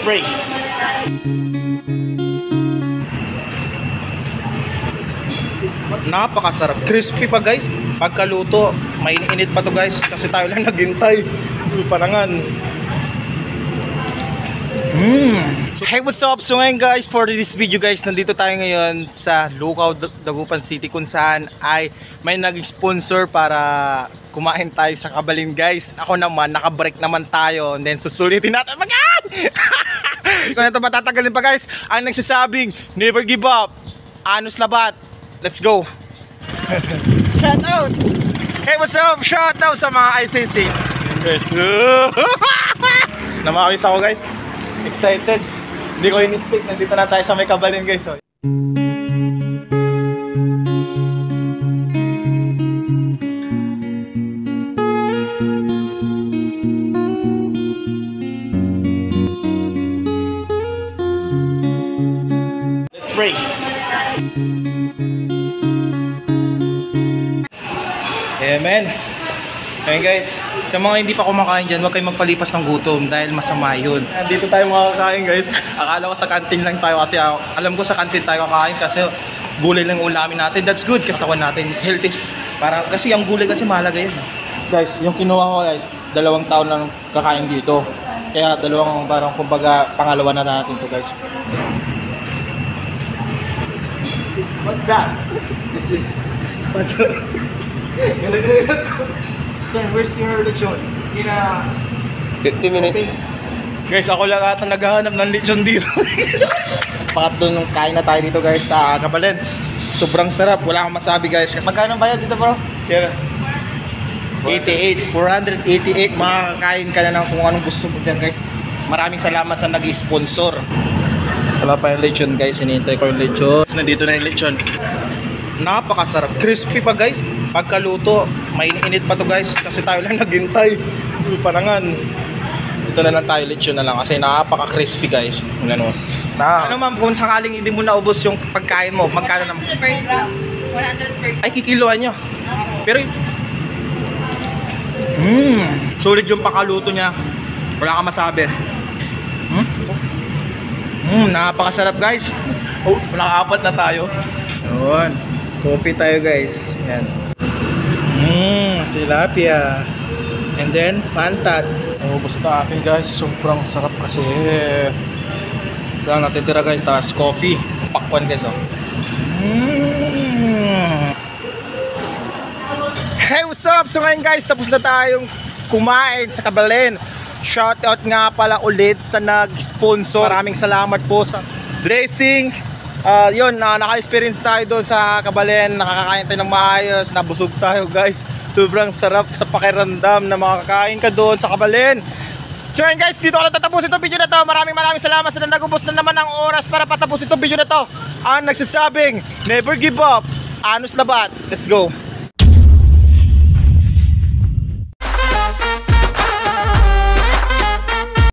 Let's pray. Napakasarap. Crispy pa guys. Pagkaluto, mainit pa to guys. Kasi tayo lang naghintay. Parangan. So, hey, what's up? So ngayon guys, for this video guys, nandito tayo ngayon sa Lucao, Dagupan City, kung saan ay may nag-sponsor para kumain tayo sa Kabalin guys. Ako naman, naka-break naman tayo, and then susulitin natin magyan! Kung ito matatagalin pa guys, ang nagsasabing never give up, Anos Labat. Let's go! Shout out! Hey, what's up? Shout out sa mga ICC guys. Namakis ako guys. Excited. Hindi ko in-speak. Nandito na tayo sa may Kabalin guys. So. Let's pray. Amen. Ayan guys, sa mga hindi pa kumakain dyan, huwag kayong magpalipas ng gutom dahil masama yun. Dito tayo makakain guys. Akala ko sa kantin lang tayo kasi alam ko sa kantin tayo kakain kasi gulay lang ulamin natin. That's good kasi kawan natin healthy. Para, kasi ang gulay kasi mahalaga yun. Guys, yung kinuha ko guys, 2 taon lang kakain dito. Kaya dalawang parang kumbaga pangalawa na natin to guys. What's that? This is... What's that? Sir, where's your lechon? In 50 minutes. Guys, ako lang ata naghahanap ng lechon dito. Pangatlo nung kain na tayo dito guys sa Kabalin. Sobrang sarap, wala akong masabi guys. Magkano bayad dito bro? Yeah. 488. Makakain ka na ng kung anong gusto mo dyan guys. Maraming salamat sa nag-sponsor. Wala pa yung lechon guys, hinihintay ko yung lechon. Nandito na yung lechon. Napakasarap, crispy pa guys. Pagkaluto, mainit pa to guys. Kasi tayo lang naghintay. Parangan. Ito na lang tayo, lechon na lang. Kasi napaka-crispy guys. Ano ma'am, kung sakaling hindi mo naubos yung pagkain mo, magkano naman? 100 per gram. 100 per gram. Ay, kikiluan nyo. Pero sulit yung pakaluto niya. Wala kang masabi. Napakasarap guys. Oh, wala 4 na tayo. Yun. Coffee tayo guys. Yan. Tilapia. And then, pantat. Oh, basta akin guys. Sobrang sarap kasi. Lang natitira guys. Tapos coffee. Pakwan guys oh. Hey, what's up? So ngayon guys, tapos na tayong kumain sa Kabalin. Shoutout nga pala ulit sa nag-sponsor. Maraming salamat po sa blessing. Yun, naka-experience tayo doon sa Kabalin. Nakakakain tayo ng maayos. Nabusog tayo guys. Sobrang sarap sa pakiramdam na makakain ka doon sa Kabalin. So yun guys, dito ko na tatapusin itong video na to. Maraming salamat sa nagubos na naman ng oras para patapos itong video na to. Ang nagsasabing never give up, Anos Labat. Let's go.